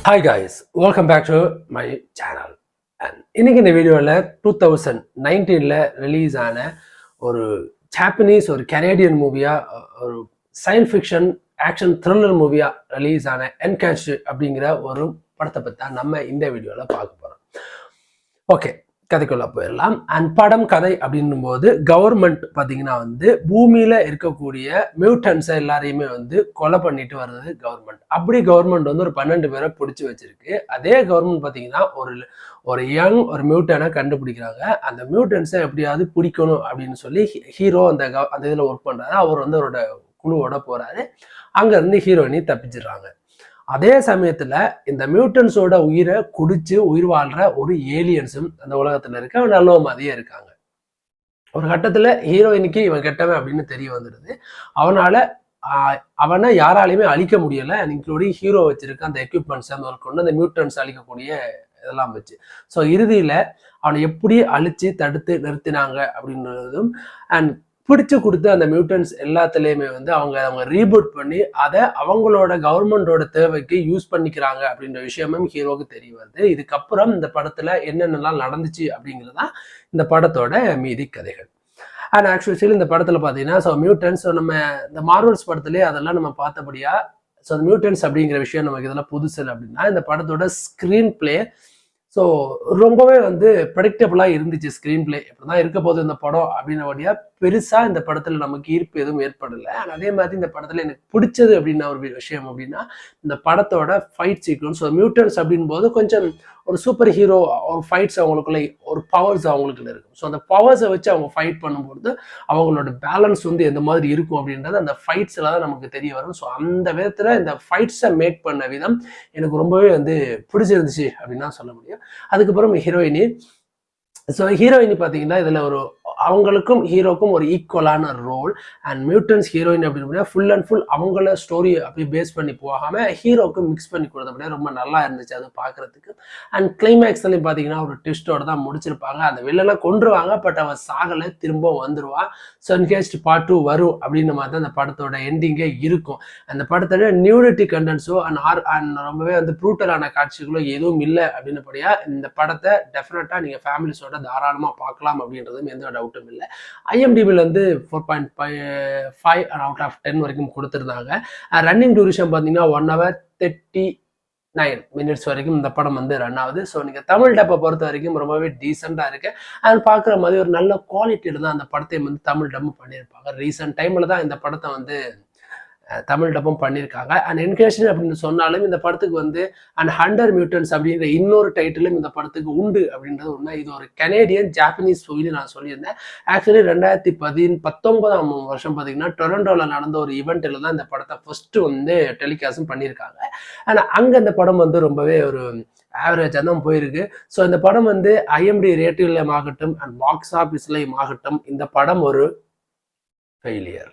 Hi guys, welcome back to my channel. And இன்னைக்கு இந்த வீடியோவில் 2019ல ரிலீஸ் ஆன ஒரு ஜாப்பனீஸ் ஒரு கனேடியன் மூவியாக ஒரு சயின்ஸ் ஃபிக்ஷன் ஆக்ஷன் த்ரில்லர் மூவியாக ரிலீஸ் ஆன என்கேஷ் அப்படிங்கிற ஒரு படத்தை பற்றி தான் நம்ம இந்த வீடியோவில் பார்க்க போகிறோம். ஓகே, கதைக்குள்ள போயிடலாம். அண்ட் படம் கதை அப்படின்னும் போது கவர்மெண்ட் பார்த்தீங்கன்னா பூமியில இருக்கக்கூடிய மியூட்டன்ஸை எல்லாரையுமே கொலை பண்ணிட்டு வர்றது கவர்மெண்ட். அப்படி கவர்மெண்ட் ஒரு 12 பேரை பிடிச்சி வச்சிருக்கு. அதே கவர்மெண்ட் பார்த்தீங்கன்னா ஒரு யங் ஒரு மியூட்டனை கண்டுபிடிக்கிறாங்க. அந்த மியூட்டன்ஸை எப்படியாவது பிடிக்கணும் அப்படின்னு சொல்லி ஹீரோ அந்த இதில் ஒர்க் பண்றாரு. அவர் அவரோட குழுவோட போறாரு. அங்க இருந்து ஹீரோயினி தப்பிச்சிடுறாங்க. அதே சமயத்துல இந்த மியூட்டன்ஸோட உயிரை குடிச்சு உயிர் வாழ்ற ஒரு ஏலியன்ஸும் அந்த உலகத்துல இருக்க நல்ல மாதிரியே இருக்காங்க. ஒரு கட்டத்துல ஹீரோயினுக்கு இவன் கெட்டவன் அப்படின்னு தெரிய வந்துடுது. அவனை யாராலையுமே அழிக்க முடியல, இன்க்ளூடிங் ஹீரோ வச்சிருக்க அந்த எக்யூப்மெண்ட்ஸ் அந்த கொண்டு அந்த மியூட்டன்ஸ் அழிக்கக்கூடிய இதெல்லாம் வச்சு. ஸோ இறுதியில அவனை எப்படி அழிச்சு தடுத்து நிறுத்தினாங்க அப்படின்றதும் அண்ட் பிடிச்சு கொடுத்து அந்த மியூட்டன்ஸ் எல்லாத்துலேயுமே அவங்க ரீபூட் பண்ணி அதை அவங்களோட கவர்மெண்டோட தேவைக்கு யூஸ் பண்ணிக்கிறாங்க அப்படின்ற விஷயமும் ஹீரோவுக்கு தெரிய வருது. இதுக்கப்புறம் இந்த படத்துல என்னென்னலாம் நடந்துச்சு அப்படிங்கிறதான் இந்த படத்தோட மீதி கதைகள். அண்ட் ஆக்சுவலி இந்த படத்துல பாத்தீங்கன்னா ஸோ மியூட்டன்ஸ் நம்ம இந்த மார்வல்ஸ் படத்துலேயே அதெல்லாம் நம்ம பார்த்தபடியா ஸோ அந்த மியூட்டன்ஸ் அப்படிங்கிற விஷயம் நமக்கு இதெல்லாம் புதுசு அப்படின்னா இந்த படத்தோட ஸ்கிரீன் பிளே ஸோ ரொம்பவே ப்ரெடிக்டபிளாக இருந்துச்சு. ஸ்க்ரீன் பிளே இப்படிதான் இருக்க போகுது இந்த படம் அப்படின்னபடியா பெருசாக இந்த படத்தில் நமக்கு ஈர்ப்பு எதுவும் ஏற்படலை. அண்ட் அதே மாதிரி இந்த படத்தில் எனக்கு பிடிச்சது அப்படின்னா ஒரு விஷயம் அப்படின்னா இந்த படத்தோட ஃபைட் சீக்வன்ஸ். ஸோ மியூட்டன்ஸ் அப்படின் போது கொஞ்சம் ஒரு சூப்பர் ஹீரோ ஒரு ஃபைட்ஸ் அவங்களுக்குள்ள ஒரு பவர்ஸ் அவங்களுக்குள்ள இருக்கும். ஸோ அந்த பவர்ஸை வச்சு அவங்க ஃபைட் பண்ணும்போது அவங்களோட பேலன்ஸ் எந்த மாதிரி இருக்கும் அப்படின்றது அந்த ஃபைட்ஸில் தான் நமக்கு தெரிய வரும். ஸோ அந்த விதத்தில் இந்த ஃபைட்ஸை மேக் பண்ண விதம் எனக்கு ரொம்பவே பிடிச்சிருந்துச்சு அப்படின்னு தான் சொல்ல முடியும். அதுக்கப்புறம் ஹீரோயினி. ஸோ ஹீரோயினி பார்த்தீங்கன்னா இதில் அவங்களுக்கும் ஹீரோக்கும் ஒரு ஈக்குவலான ரோல். அண்ட் மியூட்டன்ஸ் ஹீரோயின் அப்படின்னு ஃபுல் அண்ட் ஃபுல் அவங்கள ஸ்டோரி அப்படி பேஸ் பண்ணி போகாம ஹீரோக்கு மிக்ஸ் பண்ணி கொடுத்தபடியா ரொம்ப நல்லா இருந்துச்சு அது பார்க்கறதுக்கு. அண்ட் கிளைமேக்ஸ்லையும் பார்த்தீங்கன்னா ஒரு ட்விஸ்டோட தான் முடிச்சிருப்பாங்க. அந்த வில்லனை கொன்றுவாங்க, பட் அவன் சாகலை, திரும்ப வந்துருவான். ஸோ இன்கேஸ்ட் பார்ட் 2 வரும் அப்படின்னு மாதிரி அந்த படத்தோட எண்டிங்கே இருக்கும். அந்த படத்தோட நியூடிட்டி கண்டென்ட்ஸோ அண்ட் ரொம்பவே ப்ரூட்டலான காட்சிகளோ எதுவும் இல்லை அப்படின்னபடியா இந்த படத்தை டெஃபினட்டா நீங்க ஃபேமிலிஸோட தாராளமா பார்க்கலாம் அப்படின்றதும் எந்த டவுட்டும் இல்லை. IMDbல 4.5 அவுட் ஆஃப் 10 வரைக்கும் கொடுத்துருந்தாங்க. ரன்னிங் டூரேஷன் பார்த்தீங்கன்னா 1 hour 39 minutes வரைக்கும் இந்த படம் ரன் ஆகுது. ஸோ நீங்க தமிழ் டப்பை பொறுத்த வரைக்கும் ரொம்பவே டீசெண்டா இருக்கு. அண்ட் பார்க்குற மாதிரி ஒரு நல்ல குவாலிட்டியில தான் அந்த படத்தை தமிழ் டப்பு பண்ணியிருப்பாங்க. ரீசெண்ட் டைம்ல தான் இந்த படத்தை தமிழ் டப்பும் பண்ணியிருக்காங்க. அண்ட் என்கேஷன் அப்படின்னு சொன்னாலும் இந்த படத்துக்கு அண்ட் ஹண்டர் மியூட்டன்ஸ் அப்படிங்கிற இன்னொரு டைட்டிலும் இந்த படத்துக்கு உண்டு அப்படின்றது உண்மை. இது ஒரு கனேடியன் ஜாப்பனீஸ் மூவி நான் சொல்லியிருந்தேன். ஆக்சுவலி 2019 வருஷம் பார்த்தீங்கன்னா டொரண்டோவில் நடந்த ஒரு ஈவெண்ட்டில் தான் இந்த படத்தை ஃபர்ஸ்ட் டெலிகாஸ்டும் பண்ணியிருக்காங்க. ஆனால் அங்கே இந்த படம் ரொம்பவே ஒரு ஆவரேஜாக தான் போயிருக்கு. ஸோ இந்த படம் IMDb ரேட்டிங்லையும் ஆகட்டும் அண்ட் பாக்ஸ் ஆஃபீஸ்லையும் ஆகட்டும் இந்த படம் ஒரு ஃபெயிலியர்.